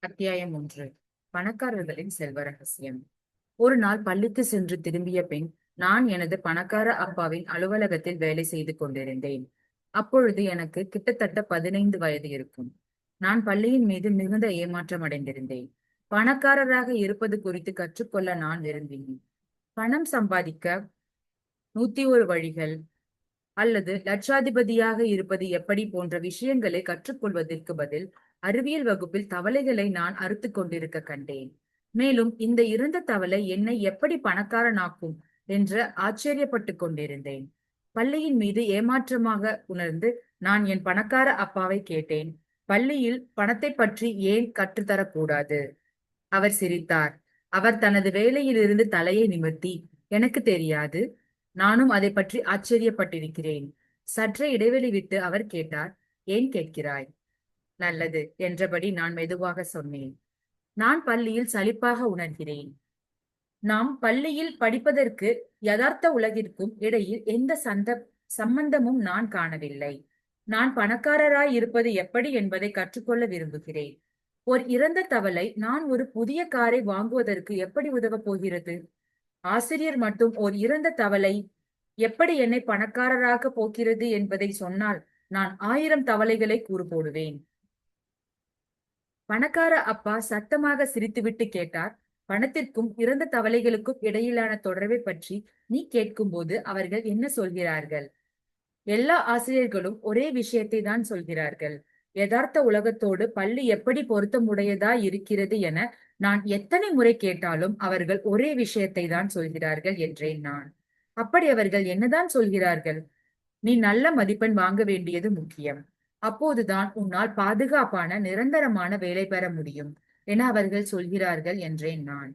அத்தியாயம் 1. பணக்காரர்களின் செல்வ ரகசியம். ஒரு நாள் பள்ளிக்கு சென்று திரும்பிய பின் நான் எனது பணக்கார அப்பாவின் அலுவலகத்தில் வேலை செய்து கொண்டிருந்தேன். அப்பொழுது எனக்கு கிட்டத்தட்ட 15 வயது இருக்கும். நான் பள்ளியின் மீது மிகுந்த ஏமாற்றம் அடைந்திருந்தேன். பணக்காரராக இருப்பது குறித்து கற்றுக்கொள்ள நான் விரும்பினேன். பணம் சம்பாதிக்க 101 வழிகள் அல்லது லட்சாதிபதியாக இருப்பது எப்படி போன்ற விஷயங்களை கற்றுக்கொள்வதற்கு பதில் அறிவியல் வகுப்பில் தவளைகளை நான் அறுத்துக் கொண்டிருக்க கண்டேன். மேலும் இந்த இறந்த தவளை என்னை எப்படி பணக்காரனாக்கும் என்று ஆச்சரியப்பட்டுக் கொண்டிருந்தேன். பள்ளியின் மீது ஏமாற்றமாக உணர்ந்து நான் என் பணக்கார அப்பாவை கேட்டேன், பள்ளியில் பணத்தை பற்றி ஏன் கற்றுத்தரக்கூடாது? அவர் சிரித்தார். அவர் தனது வேலையிலிருந்து தலையை நிமிர்த்தி, எனக்கு தெரியாது, நானும் அதை பற்றி ஆச்சரியப்பட்டிருக்கிறேன். சற்றே இடைவெளி விட்டு அவர் கேட்டார், ஏன் கேட்கிறாய்? நல்லது என்றபடி நான் மெதுவாக சொன்னேன். நான் பள்ளியில் சலிப்பாக உணர்கிறேன். நாம் பள்ளியில் படிப்பதற்கு யதார்த்த உலகிற்கும் இடையில் எந்த சம்பந்தமும் நான் காணவில்லை. நான் பணக்காரராய் இருப்பது எப்படி என்பதை கற்றுக்கொள்ள விரும்புகிறேன். ஒரு இறந்த தவளை நான் ஒரு புதிய காரை வாங்குவதற்கு எப்படி உதவப் போகிறது? ஆசிரியர் மட்டும் ஒரு இறந்த தவளை எப்படி என்னை பணக்காரராக போகிறது என்பதை சொன்னால் நான் 1000 தவளைகளை கூறு போடுவேன். பணக்கார அப்பா சத்தமாக சிரித்துவிட்டு கேட்டார், பணத்திற்கும் இறந்த தவளைகளுக்கும் இடையிலான தொடர்பை பற்றி நீ கேட்கும்போது அவர்கள் என்ன சொல்கிறார்கள்? எல்லா ஆசிரியர்களும் ஒரே விஷயத்தை தான் சொல்கிறார்கள். யதார்த்த உலகத்தோடு பள்ளி எப்படி பொருத்தமுடையதா இருக்கிறது என நான் எத்தனை முறை கேட்டாலும் அவர்கள் ஒரே விஷயத்தை தான் சொல்கிறார்கள் என்றேன் நான். அப்படி அவர்கள் என்னதான் சொல்கிறார்கள்? நீ நல்ல மதிப்பெண் வாங்க வேண்டியது முக்கியம். அப்போதுதான் உன்னால் பாதுகாப்பான நிரந்தரமான வேலை பெற முடியும் என அவர்கள் சொல்கிறார்கள் என்றேன் நான்.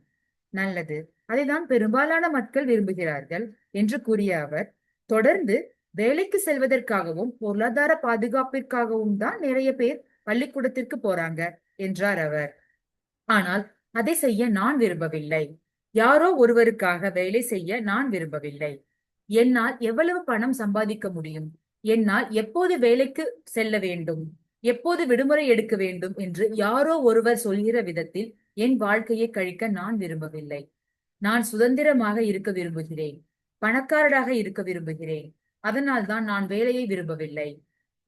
நல்லது, அதைதான் பெரும்பாலான மக்கள் விரும்புகிறார்கள் என்று கூறிய அவர் தொடர்ந்து, வேலைக்கு செல்வதற்காகவும் பொருளாதார பாதுகாப்பிற்காகவும் தான் நிறைய பேர் பள்ளிக்கூடத்திற்கு போறாங்க என்றார் அவர். ஆனால் அதை செய்ய நான் விரும்பவில்லை. யாரோ ஒருவருக்காக வேலை செய்ய நான் விரும்பவில்லை. என்னால் எவ்வளவு பணம் சம்பாதிக்க முடியும், என்னால் எப்போது வேலைக்கு செல்ல வேண்டும், எப்போது விடுமுறை எடுக்க வேண்டும் என்று யாரோ ஒருவர் சொல்கிற விதத்தில் என் வாழ்க்கையை கழிக்க நான் விரும்பவில்லை. நான் சுதந்திரமாக இருக்க விரும்புகிறேன். பணக்காரராக இருக்க விரும்புகிறேன். அதனால்தான் நான் வேலையை விரும்பவில்லை.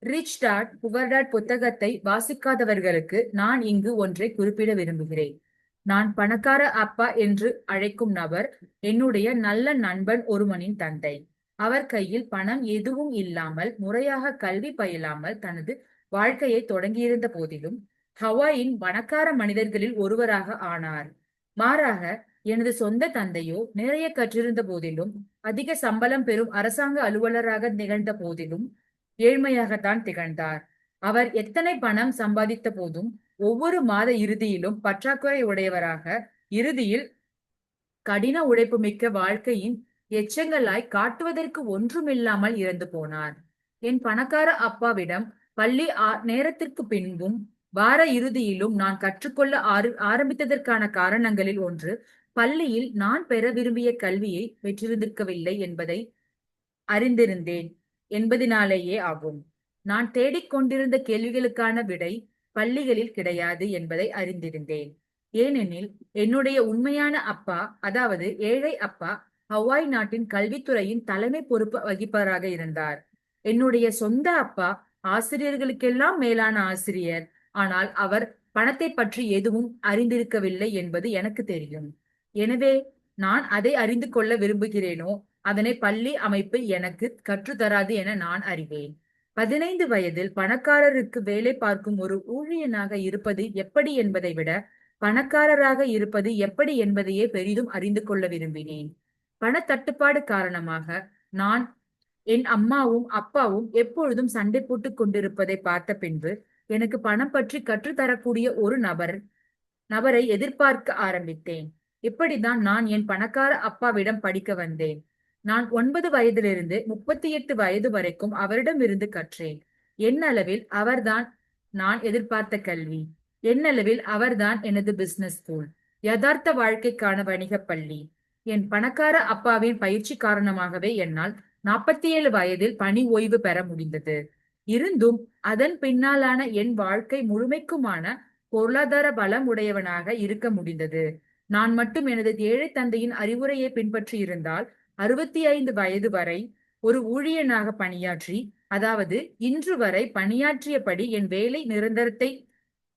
ரிச் டாட் புவர் டாட் புத்தகத்தை வாசிக்காதவர்களுக்கு நான் இங்கு ஒன்றை குறிப்பிட விரும்புகிறேன். நான் பணக்கார அப்பா என்று அழைக்கும் நபர் என்னுடைய நல்ல நண்பன் ஒருவனின் தந்தை. அவர் கையில் பணம் எதுவும் இல்லாமல் முறையாக கல்வி பயிலாமல் தனது வாழ்க்கையை தொடங்கியிருந்த போதிலும் ஹவாயின் பணக்கார மனிதர்களில் ஒருவராக ஆனார். மாறாக எனது சொந்த தந்தையோ நிறைய கற்றிருந்த போதிலும், அதிக சம்பளம் பெறும் அரசாங்க அலுவலராக நிகழ்ந்த போதிலும் ஏழ்மையாகத்தான் திகழ்ந்தார். அவர் எத்தனை பணம் சம்பாதித்த போதும் ஒவ்வொரு மாத இறுதியிலும் பற்றாக்குறை உடையவராக, இறுதியில் கடின உழைப்பு மிக்க வாழ்க்கையின் எச்சங்களாய் காட்டுவதற்கு ஒன்றுமில்லாமல் இறந்து போனார். என் பணக்கார அப்பாவிடம் பள்ளி நேரத்திற்கு பின்பும் வார இறுதியிலும் நான் கற்றுக்கொள்ள ஆரம்பித்ததற்கான காரணங்களில் ஒன்று, பள்ளியில் நான் பெற விரும்பிய கல்வியை பெற்றிருந்திருக்கவில்லை என்பதை அறிந்திருந்தேன் என்பதினாலேயே ஆகும். நான் தேடிக்கொண்டிருந்த கேள்விகளுக்கான விடை பள்ளிகளில் கிடையாது என்பதை அறிந்திருந்தேன். ஏனெனில் என்னுடைய உண்மையான அப்பா, அதாவது ஏழை அப்பா, ஹவாய் நாட்டின் கல்வித்துறையின் தலைமை பொறுப்பு வகிப்பவராக இருந்தார். என்னுடைய சொந்த அப்பா ஆசிரியர்களுக்கெல்லாம் மேலான ஆசிரியர். ஆனால் அவர் பணத்தை பற்றி எதுவும் அறிந்திருக்கவில்லை என்பது எனக்கு தெரியும். எனவே நான் அதை அறிந்து கொள்ள விரும்புகிறேனோ அதனை பள்ளி அமைப்பு எனக்கு கற்றுத்தராது என நான் அறிவேன். 15 வயதில் பணக்காரருக்கு வேலை பார்க்கும் ஒரு ஊழியனாக இருப்பது எப்படி என்பதை விட பணக்காரராக இருப்பது எப்படி என்பதையே பெரிதும் அறிந்து கொள்ள விரும்பினேன். பணத்தட்டுப்பாடு காரணமாக நான் என் அம்மாவும் அப்பாவும் எப்பொழுதும் சண்டை போட்டுக் கொண்டிருப்பதை பார்த்த பின்பு எனக்கு பணம் பற்றி கற்றுத்தரக்கூடிய ஒரு நபரை எதிர்பார்க்க ஆரம்பித்தேன். இப்படிதான் நான் என் பணக்கார அப்பாவிடம் படிக்க வந்தேன். நான் 9 வயதிலிருந்து 38 வயது வரைக்கும் அவரிடமிருந்து கற்றேன். எண்ணளவில் அவர்தான் நான் எதிர்பார்த்த கல்வி. எண்ணளவில் அவர்தான் எனது பிசினஸ் ஸ்கூல், யதார்த்த வாழ்க்கைக்கான வணிக பள்ளி. என் பணக்கார அப்பாவின் பயிற்சி காரணமாகவே என்னால் 47 வயதில் பணி ஓய்வு பெற முடிந்தது. இருந்தும் அதன் பின்னாலான என் வாழ்க்கை முழுமைக்குமான பொருளாதார பலம் உடையவனாக இருக்க முடிந்தது. நான் மட்டும் எனது ஏழை தந்தையின் அறிவுரையை பின்பற்றி இருந்தால் 65 வயது வரை ஒரு ஊழியனாக பணியாற்றி, அதாவது இன்று வரை பணியாற்றியபடி என் வேலை நிரந்தரத்தை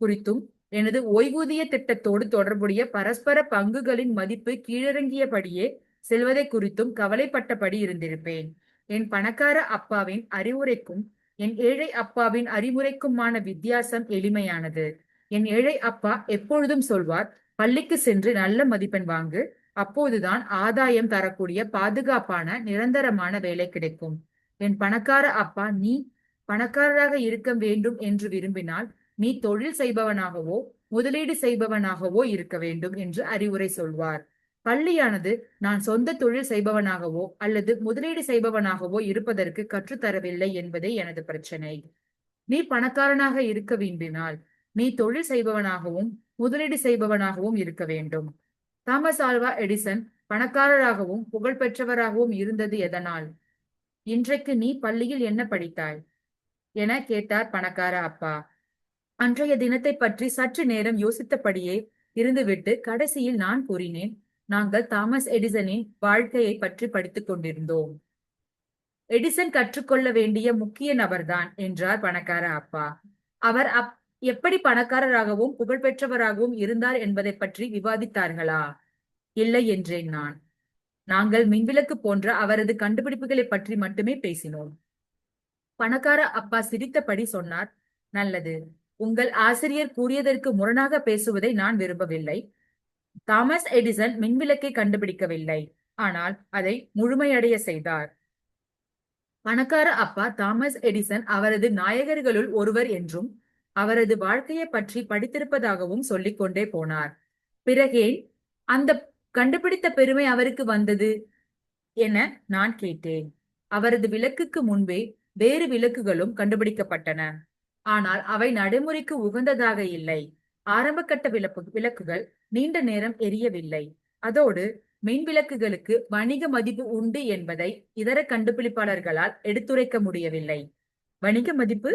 குறித்தும் எனது ஓய்வூதிய திட்டத்தோடு தொடர்புடைய பரஸ்பர பங்குகளின் மதிப்பு கீழிறங்கியபடியே செல்வதை குறித்தும் கவலைப்பட்டபடி இருந்திருப்பேன். என் பணக்கார அப்பாவின் அறிவுரைக்கும் என் ஏழை அப்பாவின் அறிவுரைக்குமான வித்தியாசம் எளிமையானது. என் ஏழை அப்பா எப்பொழுதும் சொல்வார், பள்ளிக்கு சென்று நல்ல மதிப்பெண் வாங்கு, அப்போதுதான் ஆதாயம் தரக்கூடிய பாதுகாப்பான நிரந்தரமான வேலை கிடைக்கும். என் பணக்கார அப்பா, நீ பணக்காரராக இருக்க வேண்டும் என்று விரும்பினால் நீ தொழில் செய்பவனாகவோ முதலீடு செய்பவனாகவோ இருக்க வேண்டும் என்று அறிவுரை சொல்வார். பள்ளியானது நான் சொந்த தொழில் செய்பவனாகவோ அல்லது முதலீடு செய்பவனாகவோ இருப்பதற்கு கற்றுத்தரவில்லை என்பதே எனது பிரச்சனை. நீ பணக்காரனாக இருக்க விரும்பினால் நீ தொழில் செய்பவனாகவும் முதலீடு செய்பவனாகவும் இருக்க வேண்டும். தாமஸ் ஆல்வா எடிசன் பணக்காரராகவும் புகழ் பெற்றவராகவும் இருந்தது எதனால்? இன்றைக்கு நீ பள்ளியில் என்ன படித்தாய் என கேட்டார் பணக்கார அப்பா. அன்றைய தினத்தை பற்றி சற்று நேரம் யோசித்தபடியே இருந்துவிட்டு கடைசியில் நான் கூறினேன், நாங்கள் தாமஸ் எடிசனின் வாழ்க்கையை பற்றி படித்துக் கொண்டிருந்தோம். எடிசன் கற்றுக்கொள்ள வேண்டிய முக்கிய நபர்தான் என்றார் பணக்கார அப்பா. அவர் எப்படி பணக்காரராகவும் புகழ்பெற்றவராகவும் இருந்தார் என்பதை பற்றி விவாதித்தார்களா? இல்லை என்றேன் நான். நாங்கள் மின்விளக்கு போன்ற அவரது கண்டுபிடிப்புகளை பற்றி மட்டுமே பேசினோம். பணக்கார அப்பா சிரித்தபடி சொன்னார், நல்லது. உங்கள் ஆசிரியர் கூறியதற்கு முரணாக பேசுவதை நான் விரும்பவில்லை. தாமஸ் எடிசன் மின்விளக்கை கண்டுபிடிக்கவில்லை, ஆனால் அதை முழுமையடைய செய்தார். பணக்கார அப்பா தாமஸ் எடிசன் அவரது நாயகர்களுள் ஒருவர் என்றும் அவரது வாழ்க்கையை பற்றி படித்திருப்பதாகவும் சொல்லிக் கொண்டே போனார். பிறகே அந்த கண்டுபிடித்த பெருமை அவருக்கு வந்தது என நான் கேட்டேன். அவரது விளக்குக்கு முன்பே வேறு விளக்குகளும் கண்டுபிடிக்கப்பட்டன. ஆனால் அவை நடைமுறைக்கு உகந்ததாக இல்லை. ஆரம்பகட்ட விளக்குகள் நீண்ட நேரம் எரியவில்லை. அதோடு மின் விளக்குகளுக்கு வணிக மதிப்பு உண்டு என்பதை இதர கண்டுபிடிப்பாளர்களால் எடுத்துரைக்க முடியவில்லை. வணிக மதிப்பு?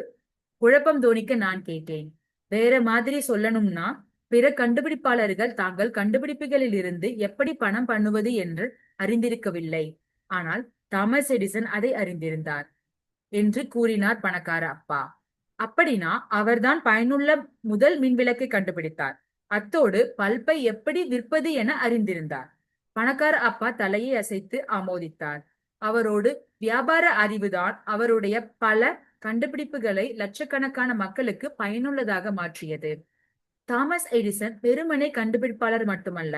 குழப்பம் தோணிக்க நான் கேட்டேன். வேற மாதிரி சொல்லணும்னா, பிற கண்டுபிடிப்பாளர்கள் தாங்கள் கண்டுபிடிப்புகளில் இருந்து எப்படி பணம் பண்ணுவது என்று அறிந்திருக்கவில்லை. ஆனால் தாமஸ் எடிசன் அதை அறிந்திருந்தார் என்று கூறினார் பணக்கார அப்பா. அப்படின்னா அவர்தான் பயனுள்ள முதல் மின்விளக்கை கண்டுபிடித்தார். அத்தோடு பல்பை எப்படி விற்பது என அறிந்திருந்தார். பணக்கார அப்பா தலையை அசைத்து ஆமோதித்தார். அவரோடு வியாபார அறிவுதான் அவருடைய பல கண்டுபிடிப்புகளை லட்சக்கணக்கான மக்களுக்கு பயனுள்ளதாக மாற்றியது. தாமஸ் எடிசன் வெறுமனே கண்டுபிடிப்பாளர் மட்டுமல்ல,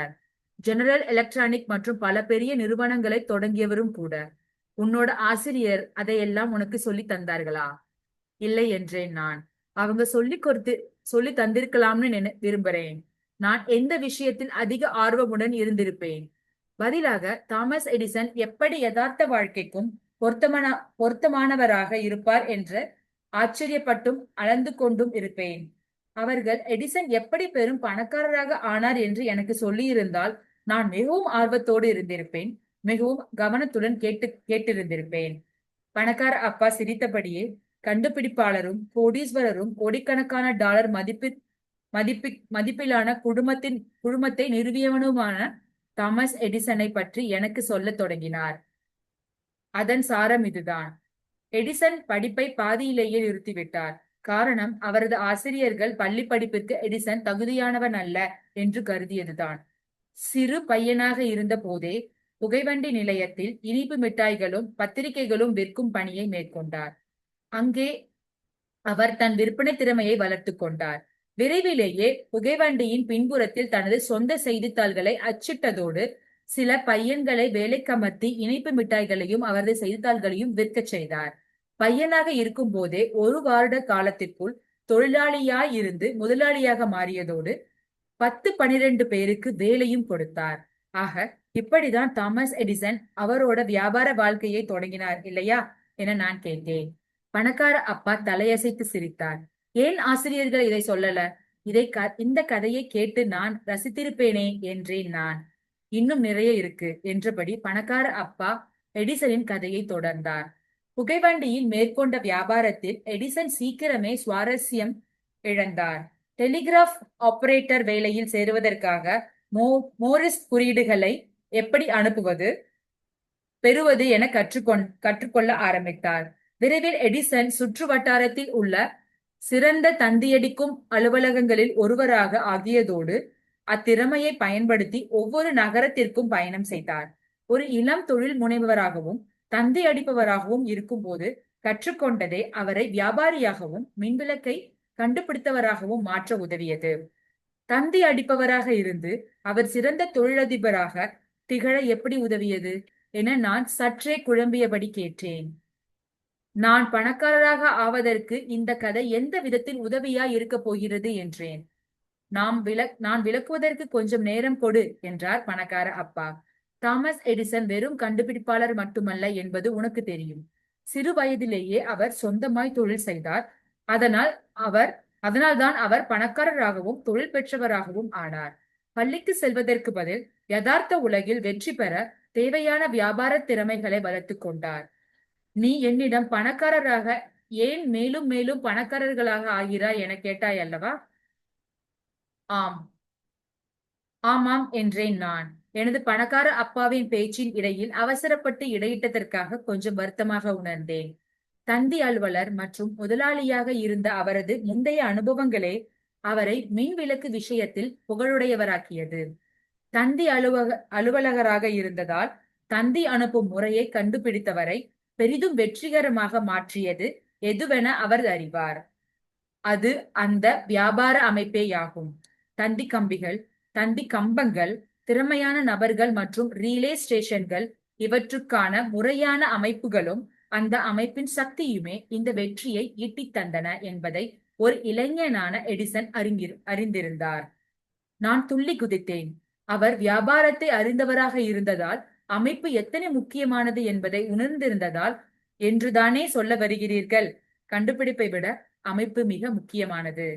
ஜெனரல் எலக்ட்ரானிக் மற்றும் பல பெரிய நிறுவனங்களை தொடங்கியவரும் கூட. உன்னோட ஆசிரியர் அதையெல்லாம் உனக்கு சொல்லி தந்தார்களா? இல்லை என்றேன் நான். அவங்க சொல்லி தந்திருக்கலாம்னு விரும்புறேன். நான் எந்த விஷயத்தில் அதிக ஆர்வமுடன் இருந்திருப்பேன்? பதிலாக தாமஸ் எடிசன் எப்படி யதார்த்த வாழ்க்கைக்கும் பொருத்தமானவராக இருப்பார் என்று ஆச்சரியப்பட்டும் அளந்து கொண்டும் இருப்பேன். அவர்கள் எடிசன் எப்படி பெரும் பணக்காரராக ஆனார் என்று எனக்கு சொல்லியிருந்தால் நான் மிகவும் ஆர்வத்தோடு இருந்திருப்பேன். மிகவும் கவனத்துடன் கேட்டிருந்திருப்பேன். பணக்கார அப்பா சிரித்தபடியே, கண்டுபிடிப்பாளரும் கோடீஸ்வரரும் கோடிக்கணக்கான டாலர் மதிப்பிலான குழுமத்தை நிறுவியவனுமான தாமஸ் எடிசனை பற்றி எனக்கு சொல்லத் தொடங்கினார். அதன் சாரம் இதுதான். எடிசன் படிப்பை பாதியிலேயே நிறுத்திவிட்டார். காரணம், அவரது ஆசிரியர்கள் பள்ளி படிப்பிற்கு எடிசன் தகுதியானவன் அல்ல என்று கருதியதுதான். சிறு பையனாக இருந்த போதே புகைவண்டி நிலையத்தில் இனிப்பு மிட்டாய்களும் பத்திரிகைகளும் விற்கும் பணியை மேற்கொண்டார். அங்கே அவர் தன் விற்பனை திறமையை வளர்த்துக் கொண்டார். விரைவிலேயே புகைவண்டியின் பின்புறத்தில் தனது சொந்த செய்தித்தாள்களை அச்சிட்டதோடு சில பையன்களை வேலைக்கமர்த்தி இனிப்பு மிட்டாய்களையும் அவரது செய்தித்தாள்களையும் விற்கச் செய்தார். பையனாக இருக்கும் போதே 1 வருட காலத்திற்குள் தொழிலாளியாய் இருந்து முதலாளியாக மாறியதோடு 10-12 பேருக்கு வேலையும் கொடுத்தார். ஆக இப்படிதான் தாமஸ் எடிசன் அவரோட வியாபார வாழ்க்கையை தொடங்கினார் இல்லையா என நான் கேட்டேன். பணக்கார அப்பா தலையசைத்து சிரித்தார். ஏன் ஆசிரியர்கள் இதை சொல்லல? இந்த கதையை கேட்டு நான் ரசித்திருப்பேனே என்றேன் நான். இன்னும் நிறைய இருக்கு என்றபடி பணக்கார அப்பா எடிசனின் கதையை தொடர்ந்தார். புகைவண்டியில் மேற்கொண்ட வியாபாரத்தில் எடிசன் சீக்கிரமே சுவாரஸ்யம் இழந்தார். டெலிகிராஃப் ஆபரேட்டர் வேலையில் சேருவதற்காக மோரிஸ் குறியீடுகளை எப்படி அனுப்புவது பெறுவது என கற்றுக்கொள்ள ஆரம்பித்தார். விரைவில் எடிசன் சுற்று வட்டாரத்தில் உள்ள சிறந்த தந்தியடிக்கும் அலுவலகங்களில் ஒருவராக ஆகியதோடு அத்திறமையை பயன்படுத்தி ஒவ்வொரு நகரத்திற்கும் பயணம் செய்தார். ஒரு இளம் தொழில் முனைவராகவும் தந்தி அடிப்பவராகவும் இருக்கும்போது கற்றுக்கொண்டதே அவரை வியாபாரியாகவும் மின்விளக்கை கண்டுபிடித்தவராகவும் மாற்ற உதவியது. தந்தி அடிப்பவராக இருந்து அவர் சிறந்த தொழிலதிபராக திகழ எப்படி உதவியது என நான் சற்றே குழம்பியபடி கேட்டேன். நான் பணக்காரராக ஆவதற்கு இந்த கதை எந்த விதத்தில் உதவியா இருக்க போகிறது என்றேன். நான் விளக்குவதற்கு கொஞ்சம் நேரம் கொடு என்றார் பணக்கார அப்பா. தாமஸ் எடிசன் வெறும் கண்டுபிடிப்பாளர் மட்டுமல்ல என்பது உனக்கு தெரியும். சிறு வயதிலேயே அவர் சொந்தமாய் தொழில் செய்தார். அதனால்தான் அவர் பணக்காரராகவும் தொழில் பெற்றவராகவும் ஆனார். பள்ளிக்கு செல்வதற்கு பதில் யதார்த்த உலகில் வெற்றி பெற தேவையான வியாபார திறமைகளை வளர்த்துக் கொண்டார். நீ என்னிடம் பணக்காரராக ஏன் மேலும் மேலும் பணக்காரர்களாக ஆகிறாய் என கேட்டாய் அல்லவா? ஆமாம் என்றேன் நான். எனது பணக்கார அப்பாவின் பேச்சின் இடையில் அவசரப்பட்டு இடையிட்டதற்காக கொஞ்சம் வருத்தமாக உணர்ந்தேன். தந்தி அலுவலர் மற்றும் முதலாளியாக இருந்த அவரது முந்தைய அனுபவங்களே அவரை மின் விளக்கு விஷயத்தில் புகழுடையவராக்கியது. தந்தி அலுவலகராக இருந்ததால் தந்தி அனுப்பும் முறையை கண்டுபிடித்தவரை பெரிதும் வெற்றிகரமாக மாற்றியது எதுவென அவர் அறிவார். அது அந்த வியாபார அமைப்பேயாகும். தந்தி கம்பிகள், தந்தி கம்பங்கள், திறமையான நபர்கள் மற்றும் ரீலே ஸ்டேஷன்கள் இவற்றுக்கான முறையான அமைப்புகளும் அந்த அமைப்பின் சக்தியுமே இந்த வெற்றியை ஈட்டித் தந்தன என்பதை ஒரு இளைஞனான எடிசன் அறிந்திருந்தார். நான் துள்ளி குதித்தேன். அவர் வியாபாரத்தை அறிந்தவராக இருந்ததால், அமைப்பு எத்தனை முக்கியமானது என்பதை உணர்ந்திருந்ததால் என்றுதானே சொல்ல வருகிறீர்கள். கண்டுபிடிப்பை விட அமைப்பு மிக முக்கியமானது.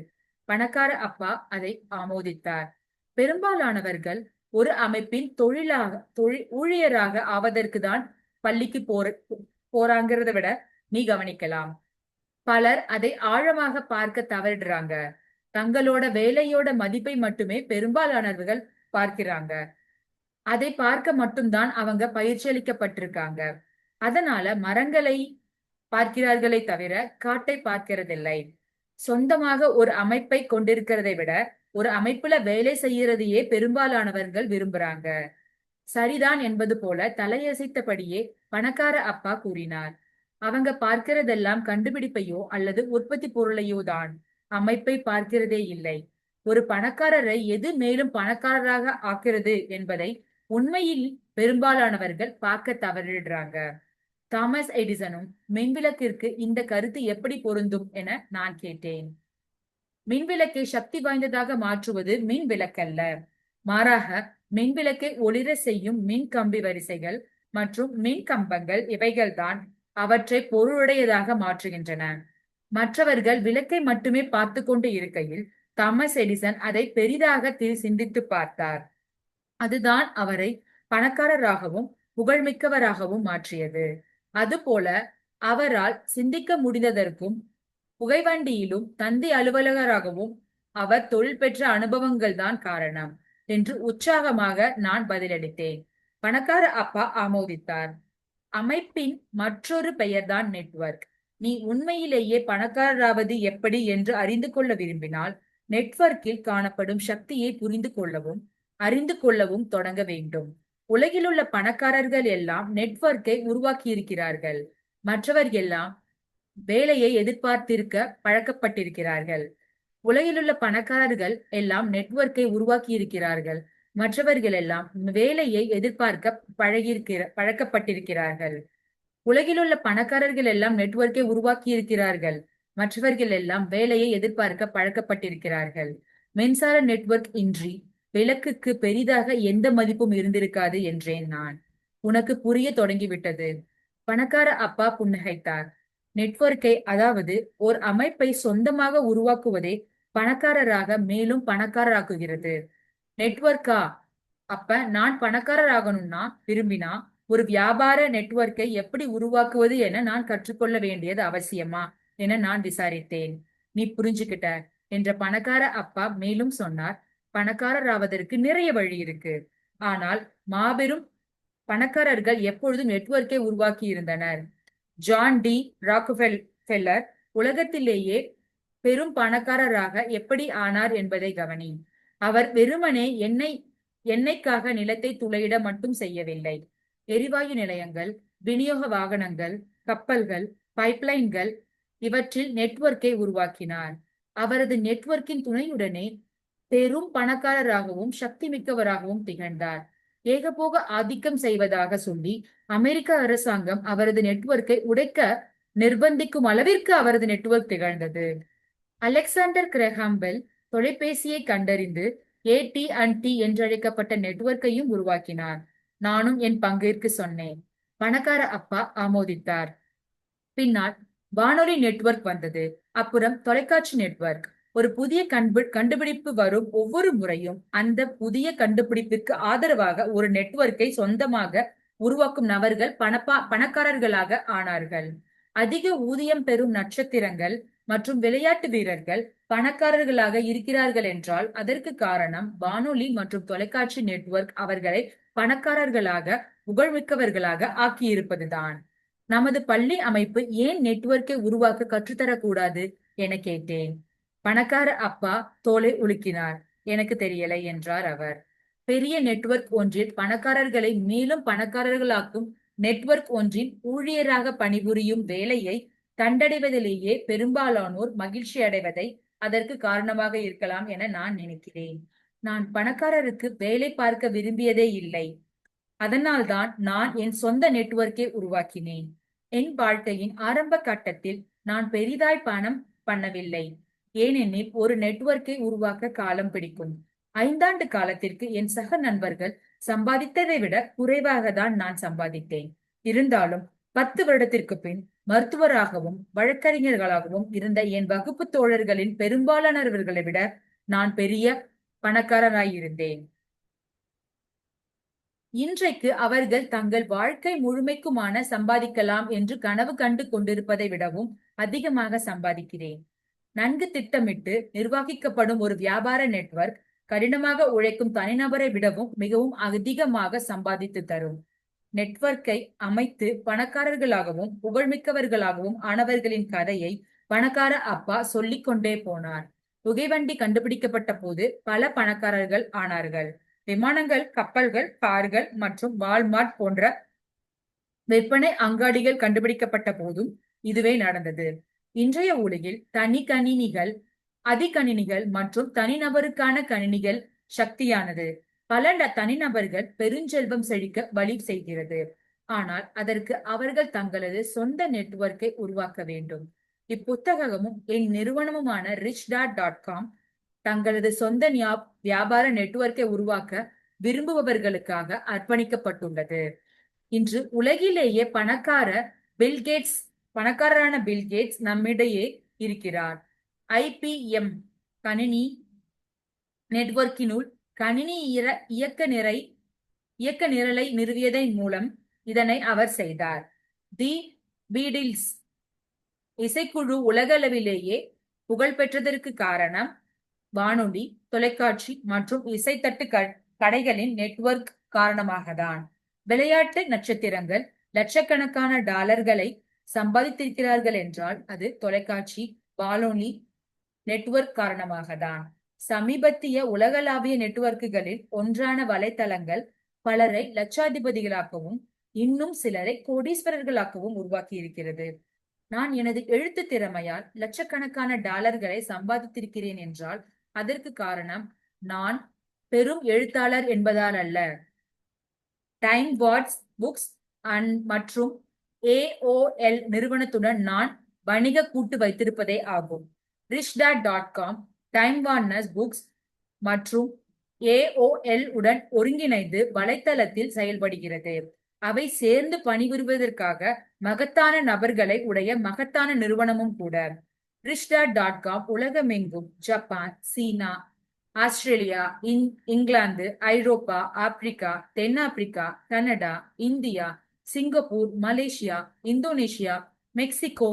பணக்கார அப்பா அதை ஆமோதித்தார். பெரும்பாலானவர்கள் ஒரு அமைப்பின் ஊழியராக ஆவதற்கு தான் பள்ளிக்கு போறாங்கிறத விட நீ கவனிக்கலாம். பலர் அதை ஆழமாக பார்க்க தவறிடுறாங்க. தங்களோட வேலையோட மதிப்பை மட்டுமே பெரும்பாலானவர்கள் பார்க்கிறாங்க. அதை பார்க்க மட்டும்தான் அவங்க பயிற்சி அளிக்கப்பட்டிருக்காங்க. அதனால மரங்களை பார்க்கிறார்களே தவிர காட்டை பார்க்கிறதில்லை. சொந்தமாக ஒரு அமைப்பை கொண்டிருக்கிறதை விட ஒரு அமைப்புல வேலை செய்யறதையே பெரும்பாலானவர்கள் விரும்புறாங்க. சரிதான் என்பது போல தலையசைத்தபடியே பணக்கார அப்பா கூறினார். அவங்க பார்க்கிறதெல்லாம் கண்டுபிடிப்பையோ அல்லது உற்பத்தி பொருளையோ தான். அமைப்பை பார்க்கிறதே இல்லை. ஒரு பணக்காரரை எது மேலும் பணக்காரராக ஆக்கிறது என்பதை உண்மையில் பெரும்பாலானவர்கள் பார்க்க தவறிடுறாங்க. தாமஸ் எடிசனும் மின்விளக்கிற்கு இந்த கருத்து எப்படி பொருந்தும் என நான் கேட்டேன். மின்விளக்கை சக்தி வாய்ந்ததாக மாற்றுவது மின் விளக்கல்ல. மாறாக மின்விளக்கை ஒளிர செய்யும் மின் கம்பி வரிசைகள் மற்றும் மின் கம்பங்கள் இவைகள்தான் அவற்றை பொருளுடையதாக மாற்றுகின்றன. மற்றவர்கள் விளக்கை மட்டுமே பார்த்து கொண்டு இருக்கையில் தாமஸ் எடிசன் அதை பெரிதாக சிந்தித்து பார்த்தார். அதுதான் அவரை பணக்காரராகவும் புகழ்மிக்கவராகவும் மாற்றியது. அதுபோல அவரால் சிந்திக்க முடிந்ததற்கும் புகைவண்டியிலும் தந்தி அலுவலகராகவும் அவர் தொழில் பெற்ற அனுபவங்கள் தான் காரணம் என்று உற்சாகமாக நான் பதிலளித்தேன். பணக்கார அப்பா ஆமோதித்தார். அமைப்பின் மற்றொரு பெயர்தான் நெட்வொர்க். நீ உண்மையிலேயே பணக்காரராவது எப்படி என்று அறிந்து கொள்ள விரும்பினால் நெட்வொர்க்கில் காணப்படும் சக்தியை புரிந்து கொள்ளவும் அறிந்து கொள்ளவும் தொடங்க வேண்டும். உலகிலுள்ள பணக்காரர்கள் எல்லாம் நெட்வொர்க்கை உருவாக்கி இருக்கிறார்கள். மற்றவர் எல்லாம் வேலையை எதிர்பார்த்திருக்க பழக்கப்பட்டிருக்கிறார்கள். உலகிலுள்ள பணக்காரர்கள் எல்லாம் நெட்வொர்க்கை உருவாக்கி இருக்கிறார்கள். மற்றவர்கள் எல்லாம் வேலையை எதிர்பார்க்க பழக்கப்பட்டிருக்கிறார்கள். உலகிலுள்ள பணக்காரர்கள் எல்லாம் நெட்வொர்க்கை உருவாக்கி இருக்கிறார்கள். மற்றவர்கள் எல்லாம் வேலையை எதிர்பார்க்க பழக்கப்பட்டிருக்கிறார்கள். மின்சார நெட்வொர்க் இன்றி விளக்குக்கு பெரிதாக எந்த மதிப்பும் இருந்திருக்காது என்றேன் நான். உனக்கு புரிய தொடங்கிவிட்டது. பணக்கார அப்பா புன்னகைத்தார். நெட்வொர்க்கை, அதாவது ஒரு அமைப்பை சொந்தமாக உருவாக்குவதே பணக்காரராக மேலும் பணக்காரராக்குகிறது. நெட்வொர்க்கா? அப்ப நான் பணக்காரராகணும்னா விரும்பினா ஒரு வியாபார நெட்வொர்க்கை எப்படி உருவாக்குவது என நான் கற்றுக்கொள்ள வேண்டியது அவசியமா என நான் விசாரித்தேன். நீ புரிஞ்சுக்கிட்ட என்ற பணக்கார அப்பா மேலும் சொன்னார், பணக்காரர் ஆவதற்கு நிறைய வழி இருக்கு. ஆனால் மாபெரும் பணக்காரர்கள் எப்பொழுதும் நெட்வொர்க்கை உருவாக்கி இருந்தனர். ஜான் டி ராக்ஃபெல்லர் உலகத்திலேயே பெரும் பணக்காரராக எப்படி ஆனார் என்பதை கவனி. அவர் வெறுமனே எண்ணெய்க்காக நிலத்தை துளையிட மட்டும் செய்யவில்லை. எரிவாயு நிலையங்கள், விநியோக வாகனங்கள், கப்பல்கள், பைப்லைன்கள் இவற்றில் நெட்வொர்க்கை உருவாக்கினார். அவரது நெட்வொர்க்கின் துணையுடனே பெரும் பணக்காரராகவும் சக்தி மிக்கவராகவும் திகழ்ந்தார். ஏகபோக ஆதிக்கம் செய்வதாக சொல்லி அமெரிக்க அரசாங்கம் அவரது நெட்வொர்க்கை உடைக்க நிர்பந்திக்கும் அளவிற்கு அவரது நெட்வொர்க் திகழ்ந்தது. அலெக்சாண்டர் கிரஹாம் பெல் தொலைபேசியை கண்டறிந்து AT&T என்றழைக்கப்பட்ட நெட்வொர்க்கையும் உருவாக்கினார். நானும் என் பங்கிற்கு சொன்னேன். பணக்கார அப்பா ஆமோதித்தார். பின்னால் வானொலி நெட்வொர்க் வந்தது. அப்புறம் தொலைக்காட்சி நெட்வொர்க். ஒரு புதிய கண்டுபிடிப்பு வரும் ஒவ்வொரு முறையும் அந்த புதிய கண்டுபிடிப்பிற்கு ஆதரவாக ஒரு நெட்வொர்க்கை சொந்தமாக உருவாக்கும் நபர்கள் பணக்காரர்களாக ஆனார்கள். அதிக ஊதியம் பெறும் நட்சத்திரங்கள் மற்றும் விளையாட்டு வீரர்கள் பணக்காரர்களாக இருக்கிறார்கள் என்றால் அதற்கு காரணம் வானொலி மற்றும் தொலைக்காட்சி நெட்வொர்க் அவர்களை பணக்காரர்களாக புகழ்மிக்கவர்களாக ஆக்கியிருப்பதுதான். நமது பள்ளி அமைப்பு ஏன் நெட்வொர்க்கை உருவாக்க கற்றுத்தரக்கூடாது என கேட்டேன். பணக்கார அப்பா தோலை உலுக்கினார். எனக்கு தெரியலை என்றார் அவர். பெரிய நெட்வொர்க் ஒன்றில் பணக்காரர்களை மேலும் பணக்காரர்களாக்கும் நெட்வொர்க் ஒன்றின் ஊழியராக பணிபுரியும் வேலையை கண்டடைவதிலேயே பெரும்பாலானோர் மகிழ்ச்சி அடைவதை அதற்கு காரணமாக இருக்கலாம் என நான் நினைக்கிறேன். நான் பணக்காரருக்கு வேலை பார்க்க விரும்பியதே இல்லை. அதனால்தான் நான் என் சொந்த நெட்வொர்க்கை உருவாக்கினேன். என் வாழ்க்கையின் ஆரம்ப கட்டத்தில் நான் பெரிதாய் பணம் பண்ணவில்லை. ஏனெனில் ஒரு நெட்வொர்க்கை உருவாக்க காலம் பிடிக்கும். 5 ஆண்டு காலத்திற்கு என் சக நண்பர்கள் சம்பாதித்ததை விட குறைவாக தான் நான் சம்பாதித்தேன். இருந்தாலும் 10 வருடத்திற்கு பின் மருத்துவராகவும் வழக்கறிஞர்களாகவும் இருந்த என் வகுப்பு தோழர்களின் பெரும்பாலானவர்களை விட நான் பெரிய பணக்காரராயிருந்தேன். இன்றைக்கு அவர்கள் தங்கள் வாழ்க்கை முழுமைக்குமான சம்பாதிக்கலாம் என்று கனவு கண்டு கொண்டிருப்பதை விடவும் அதிகமாக சம்பாதிக்கிறேன். நன்கு திட்டமிட்டு நிர்வகிக்கப்படும் ஒரு வியாபார நெட்வொர்க் கடினமாக உழைக்கும் தனிநபரை விடவும் மிகவும் அதிகமாக சம்பாதித்து தரும். நெட்வொர்க்கை அமைத்து பணக்காரர்களாகவும் புகழ்மிக்கவர்களாகவும் ஆனவர்களின் கதையை பணக்கார அப்பா சொல்லிக் கொண்டே போனார். புகைவண்டி கண்டுபிடிக்கப்பட்ட போது பல பணக்காரர்கள் ஆனார்கள். விமானங்கள், கப்பல்கள், கார்கள் மற்றும் வால்மார்ட் போன்ற விற்பனை அங்காடிகள் கண்டுபிடிக்கப்பட்ட போதும் இதுவே நடந்தது. இன்றைய உலகில் கணினிகள், அதிகணினிகள் மற்றும் தனிநபருக்கான கணினிகள் சக்தியானது. பல தனிநபர்கள் பெருஞ்செல்வம் செழிக்க வழி செய்கிறது. ஆனால் அதற்கு அவர்கள் தங்களது சொந்த நெட்வொர்க்கை உருவாக்க வேண்டும். இப்புத்தகமும் என் நிறுவனமுமான richdad.com தங்களது சொந்த வியாபார நெட்வொர்க்கை உருவாக்க விரும்புபவர்களுக்காக அர்ப்பணிக்கப்பட்டுள்ளது. இன்று உலகிலேயே பணக்காரரான பில்கேட்ஸ் நம்மிடையே இருக்கிறார். IBM கணினி நெட்வொர்க்கினுள் கணினி இயக்க நிரலை நிறுவியதன் மூலம் இதனை அவர் செய்தார். தி பீடில்ஸ் இசைக்குழு உலகளவிலேயே புகழ் பெற்றதற்கு காரணம் வானொலி, தொலைக்காட்சி மற்றும் இசைத்தட்டு கடைகளின் நெட்வொர்க் காரணமாகத்தான். விளையாட்டு நட்சத்திரங்கள் லட்சக்கணக்கான டாலர்களை சம்பாதித்திருக்கிறார்கள் என்றால் அது தொலைக்காட்சி, வானொலி நெட்வொர்க் காரணமாகத்தான். சமீபத்திய உலகளாவிய நெட்வொர்க்குகளில் ஒன்றான வலைத்தளங்கள் பலரை லட்சாதிபதிகளாக்கவும் இன்னும் சிலரை கோடீஸ்வரர்களாக்கவும் உருவாக்கி இருக்கிறது. நான் எனது எழுத்து திறமையால் லட்சக்கணக்கான டாலர்களை சம்பாதித்திருக்கிறேன் என்றால் அதற்கு காரணம் நான் பெரும் எழுத்தாளர் என்பதால் அல்ல. டைம் வாட்ஸ் புக்ஸ் மற்றும் AOL நிறுவனத்துடன் நான் வணிக கூட்டு வைத்திருப்பதே ஆகும். richdad.com டைம் வார்னர் புக்ஸ் மற்றும் AOL உடன் ஒருங்கிணைந்து வலைத்தளத்தில் செயல்படுகிறது. அவை சேர்ந்து பணிபுரிவதற்காக மகத்தான நபர்களை உடைய மகத்தான நிறுவனமும் கூட. richdad.com உலகமெங்கும் ஜப்பான், சீனா, ஆஸ்திரேலியா, இங்கிலாந்து, ஐரோப்பா, ஆப்பிரிக்கா, தென்னாப்பிரிக்கா, Canada, India, Singapore, Malaysia, Indonesia, Mexico,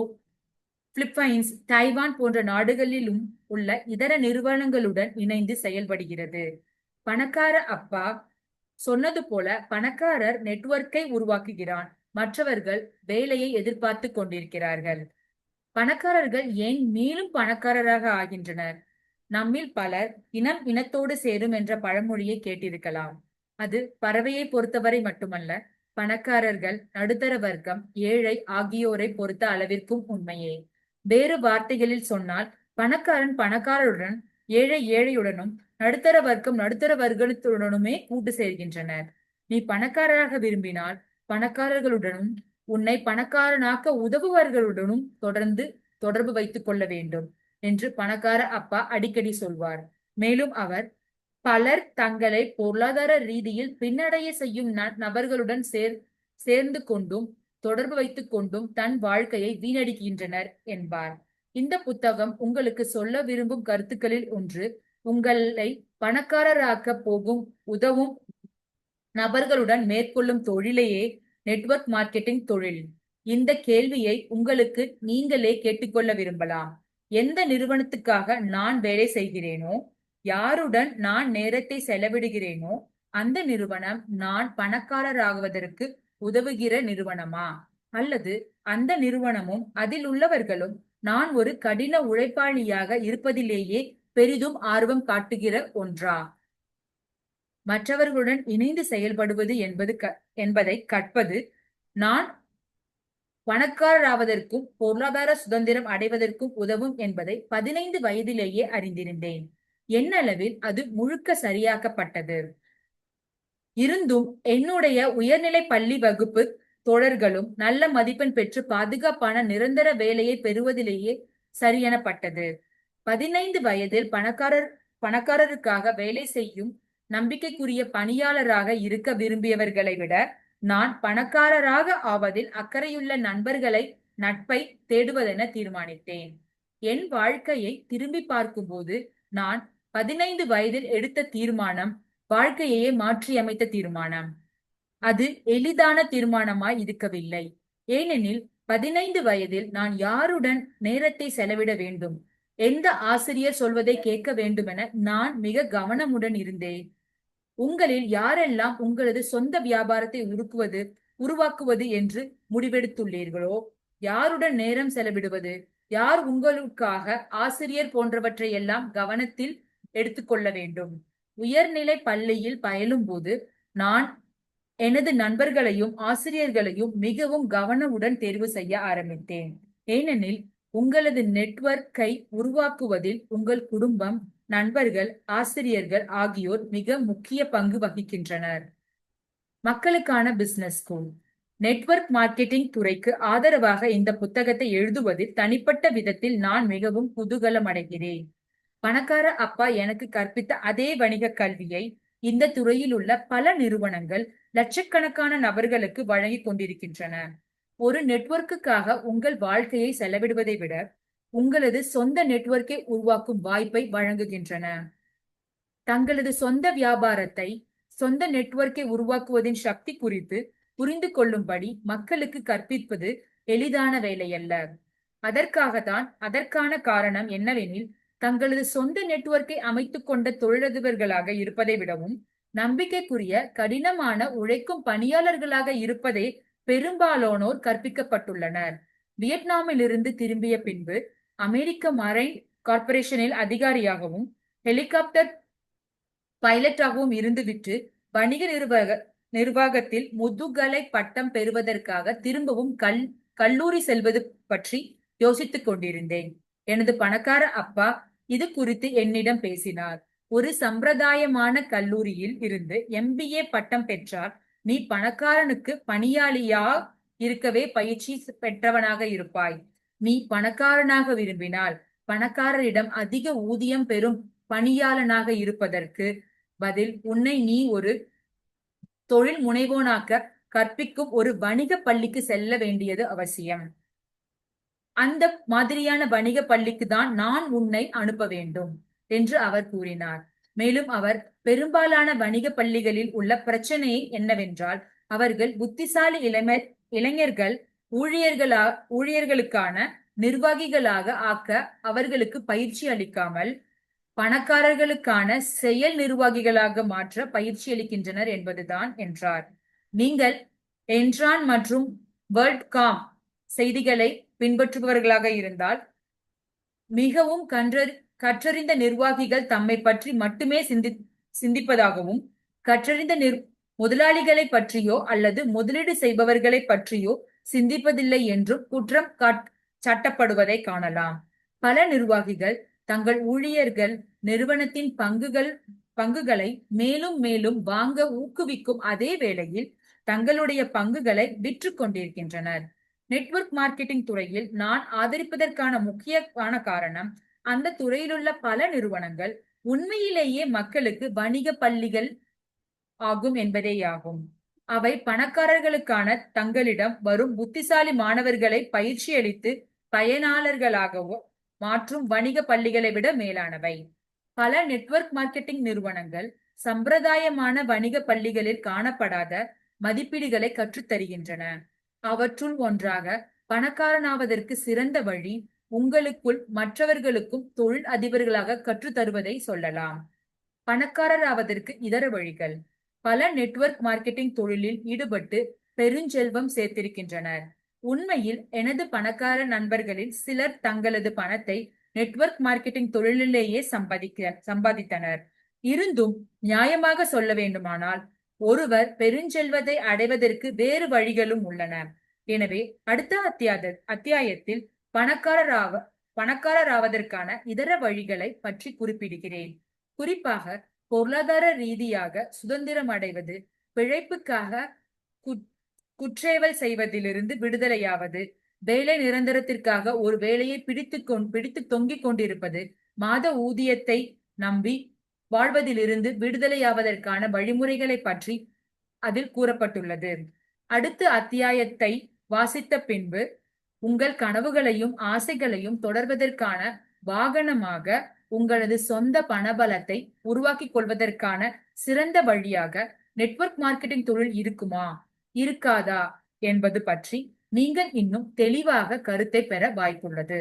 Philippines, Taiwan போன்ற நாடுகளிலும் உள்ள இதர நிறுவனங்களுடன் இணைந்து செயல்படுகிறது. பணக்கார அப்பா சொன்னது போல பணக்காரர் நெட்வொர்க்கை உருவாக்குகிறான், மற்றவர்கள் வேலையை எதிர்பார்த்து கொண்டிருக்கிறார்கள். பணக்காரர்கள் ஏன் மேலும் பணக்காரராக ஆகின்றனர்? நம்மில் பலர் இனம் இனத்தோடு சேரும் என்ற பழமொழியை கேட்டிருக்கலாம். அது பறவையை பொறுத்தவரை மட்டுமல்ல, பணக்காரர்கள், நடுத்தர வர்க்கம், ஏழை ஆகியோரை பொறுத்த அளவிற்கும் உண்மையே. வேறு வார்த்தைகளில் சொன்னால், பணக்காரன் பணக்காரருடன், ஏழை ஏழையுடனும், நடுத்தர வர்க்கம் நடுத்தர வர்க்கத்துடனுமே கூட்டு சேர்கின்றனர். நீ பணக்காரராக விரும்பினால் பணக்காரர்களுடனும், உன்னை பணக்காரனாக்க உதவுபவர்களுடனும் தொடர்பு வைத்துக் கொள்ள வேண்டும் என்று பணக்கார அப்பா அடிக்கடி சொல்வார். மேலும் அவர், பலர் தங்களை பொருளாதார ரீதியில் பின்னடைய செய்யும் நபர்களுடன் சேர்ந்து கொண்டும் தொடர்பு வைத்துக் கொண்டும் தன் வாழ்க்கையை வீணடிக்கின்றனர் என்பார். இந்த புத்தகம் உங்களுக்கு சொல்ல விரும்பும் கருத்துக்களில் ஒன்று, உங்களை பணக்காரராக்க போகும் உதவும் நபர்களுடன் மேற்கொள்ளும் தொழிலையே நெட்வொர்க் மார்க்கெட்டிங் தொழில். இந்த கேள்வியை உங்களுக்கு நீங்களே கேட்டுக்கொள்ள விரும்பலாம். எந்த நிறுவனத்துக்காக நான் வேலை செய்கிறேனோ, யாருடன் நான் நேரத்தை செலவிடுகிறேனோ, அந்த நிறுவனம் நான் பணக்காரராகுவதற்கு உதவுகிற நிறுவனமா? அல்லது அந்த நிறுவனமும் அதில் உள்ளவர்களும் நான் ஒரு கடின உழைப்பாளியாக இருப்பதிலேயே பெரிதும் ஆர்வம் காட்டுகிற ஒன்றா? மற்றவர்களுடன் இணைந்து செயல்படுவது என்பதை கற்பது நான் பணக்காரராவதற்கும் பொருளாதார சுதந்திரம் அடைவதற்கும் உதவும் என்பதை 15 வயதிலேயே அறிந்திருந்தேன். எண்ணளவில் அது முழுக்க சரியாக்கப்பட்டது. இருந்தும் என்னுடைய உயர்நிலை பள்ளி வகுப்பு தோழர்களும் நல்ல மதிப்பெண் பெற்று பாதுகாப்பான நிரந்தர வேலையை பெறுவதிலேயே சரியெனப்பட்டது. 15 வயதில் பணக்காரருக்காக வேலை செய்யும் நம்பிக்கைக்குரிய பணியாளராக இருக்க விரும்பியவர்களை விட நான் பணக்காரராக ஆவதில் அக்கறையுள்ள நட்பை தேடுவதென தீர்மானித்தேன். என் வாழ்க்கையை திரும்பி பார்க்கும்போது நான் 15 வயதில் எடுத்த தீர்மானம் வாழ்க்கையையே மாற்றியமைத்த தீர்மானம். அது எளிதான தீர்மானமாய் இருக்கவில்லை. ஏனெனில் 15 வயதில் நான் யாருடன் நேரத்தை செலவிட வேண்டும், எந்த ஆசிரியர் சொல்வதை கேட்க வேண்டுமென நான் மிக கவனமுடன் இருந்தேன். உங்களில் யாரெல்லாம் உங்களது சொந்த வியாபாரத்தை உருவாக்குவது என்று முடிவெடுத்துள்ளீர்களோ, யாருடன் நேரம் செலவிடுவது, யார் உங்களுக்காக ஆசிரியர் போன்றவற்றை எல்லாம் கவனத்தில் எடுத்துக்கொள்ள வேண்டும். உயர்நிலை பள்ளியில் பயிலும் போது நான் எனது நண்பர்களையும் ஆசிரியர்களையும் மிகவும் கவனமுடன் தேர்வு செய்ய ஆரம்பித்தேன். ஏனெனில் உங்களது நெட்வொர்க்கை உருவாக்குவதில் உங்கள் குடும்பம், நண்பர்கள், ஆசிரியர்கள் ஆகியோர் மிக முக்கிய பங்கு வகிக்கின்றனர். மக்களுக்கான பிசினஸ் ஸ்கூல். நெட்வொர்க் மார்க்கெட்டிங் துறைக்கு ஆதரவாக இந்த புத்தகத்தை எழுதுவதில் தனிப்பட்ட விதத்தில் நான் மிகவும் குதூகலம் அடைகிறேன். பணக்கார அப்பா எனக்கு கற்பித்த அதே வணிக கல்வியை இந்த துறையில் உள்ள பல நிறுவனங்கள் லட்சக்கணக்கான நபர்களுக்கு வழங்கி கொண்டிருக்கின்றன. ஒரு நெட்வொர்க்குக்காக உங்கள் வாழ்க்கையை செலவிடுவதை விட உங்களது சொந்த நெட்வொர்க்கை உருவாக்கும் வாய்ப்பை வழங்குகின்றன. தங்களது சொந்த வியாபாரத்தை, சொந்த நெட்வொர்க்கை உருவாக்குவதின் சக்தி குறித்து புரிந்து கொள்ளும்படி மக்களுக்கு கற்பிப்பது எளிதான வேலையல்ல. அதற்கான காரணம் என்னவெனில், தங்களது சொந்த நெட்வொர்க்கை அமைத்துக் கொண்ட தொழிலதிபர்களாக இருப்பதை விடவும் நம்பிக்கைக்குரிய கடினமான உழைக்கும் பணியாளர்களாக இருப்பதே பெரும்பாலானோர் கற்பிக்கப்பட்டுள்ளனர். வியட்நாமிலிருந்து திரும்பிய பின்பு அமெரிக்க மரைன் கார்ப்பரேஷனில் அதிகாரியாகவும் ஹெலிகாப்டர் பைலட்டாகவும் இருந்துவிட்டு வணிக நிர்வாகத்தில் முதுகலை பட்டம் பெறுவதற்காக திரும்பவும் கல்லூரி செல்வது பற்றி யோசித்துக் கொண்டிருந்தேன். எனது பணக்கார அப்பா இது குறித்து என்னிடம் பேசினார். ஒரு சம்பிரதாயமான கல்லூரியில் இருந்து MBA பட்டம் பெற்றால் நீ பணக்காரனுக்கு பணியாளியா இருக்கவே பயிற்சி பெற்றவனாக இருப்பாய். நீ பணக்காரனாக விரும்பினால் பணக்காரரிடம் அதிக ஊதியம் பெறும் பணியாளனாக இருப்பதற்கு பதில் உன்னை நீ ஒரு தொழில் முனைவோனாக்க கற்பிக்கும் ஒரு வணிக பள்ளிக்கு செல்ல வேண்டியது அவசியம். அந்த மாதிரியான வணிக பள்ளிக்கு தான் நான் உன்னை அனுப்ப வேண்டும் என்று அவர் கூறினார். மேலும் அவர், பெரும்பாலான வணிக பள்ளிகளில் உள்ள பிரச்சனை என்னவென்றால், அவர்கள் புத்திசாலி இளைஞர்கள் ஊழியர்களுக்கான நிர்வாகிகளாக ஆக்க அவர்களுக்கு பயிற்சி அளிக்காமல் பணக்காரர்களுக்கான செயல் நிர்வாகிகளாக மாற்ற பயிற்சி அளிக்கின்றனர் என்பதுதான் என்றார். நீங்கள் என்ரான் மற்றும் வேர்ல்ட் காம் செய்திகளை பின்பற்றுபவர்களாக இருந்தால் மிகவும் கற்றறிந்த நிர்வாகிகள் தம்மை பற்றி மட்டுமே சிந்திப்பதாகவும் கற்றறிந்த முதலாளிகளை பற்றியோ அல்லது முதலீடு செய்பவர்களை பற்றியோ சிந்திப்பதில்லை என்றும் குற்றம் சாட்டப்படுவதை காணலாம். பல நிர்வாகிகள் தங்கள் ஊழியர்கள் நிறுவனத்தின் பங்குகளை மேலும் மேலும் வாங்க ஊக்குவிக்கும் அதே வேளையில் தங்களுடைய பங்குகளை விற்று கொண்டிருக்கின்றனர். நெட்வொர்க் மார்க்கெட்டிங் துறையில் நான் ஆதரிப்பதற்கான முக்கியமான காரணம், அந்த துறையிலுள்ள பல நிறுவனங்கள் உண்மையிலேயே மக்களுக்கு வணிக பள்ளிகள் ஆகும் என்பதேயாகும். அவை பணக்காரர்களுக்கான தங்களிடம் வரும் புத்திசாலி மாணவர்களை பயிற்சி அளித்து பயனாளர்களாகவோ மாற்றும் வணிக பள்ளிகளை விட மேலானவை. பல நெட்வொர்க் மார்க்கெட்டிங் நிறுவனங்கள் சம்பிரதாயமான வணிக பள்ளிகளில் காணப்படாத மதிப்பீடுகளை கற்றுத்தருகின்றன. அவற்றுள் ஒன்றாக பணக்காரனாவதற்கு சிறந்த வழி உங்களுக்குள் மற்றவர்களுக்கும் தொழில் அதிபர்களாக கற்றுத்தருவதை சொல்லலாம். பணக்காரராவதற்கு இதர வழிகள். பல நெட்வொர்க் மார்க்கெட்டிங் தொழிலில் ஈடுபட்டு பெருஞ்செல்வம் சேர்த்திருக்கின்றனர். உண்மையில் எனது பணக்கார நண்பர்களில் சிலர் தங்களது பணத்தை நெட்வொர்க் மார்க்கெட்டிங் தொழிலிலேயே சம்பாதித்தனர். இருந்தும் நியாயமாக சொல்ல வேண்டுமானால் ஒருவர் பெருஞ்செல்வத்தை அடைவதற்கு வேறு வழிகளும் உள்ளன. எனவே அடுத்த அத்தியாயத்தில் பணக்காரராவதற்கான இதர வழிகளை பற்றி குறிப்பிடுகிறேன். குறிப்பாக பொருளாதார ரீதியாக சுதந்திரம் அடைவது, பிழைப்புக்காக குற்றேவல் செய்வதிலிருந்து விடுதலையாவது, வேலை நிரந்தரத்திற்காக ஒரு வேலையை பிடித்து தொங்கிக் கொண்டிருப்பது, மாத ஊதியத்தை நம்பி வாழ்வதிலிருந்து விடுதலையாவதற்கான வழிமுறைகளை பற்றி அதில் கூறப்பட்டுள்ளது. அடுத்த அத்தியாயத்தை வாசித்த பின்பு உங்கள் கனவுகளையும் ஆசைகளையும் தொடர்வதற்கான வாகனமாக உங்களது சொந்த பணபலத்தை உருவாக்கிக் கொள்வதற்கான சிறந்த வழியாக நெட்வொர்க் மார்க்கெட்டிங் தொழில் இருக்குமா இருக்காதா என்பது பற்றி நீங்கள் இன்னும் தெளிவாக கருத்தை பெற வாய்ப்புள்ளது.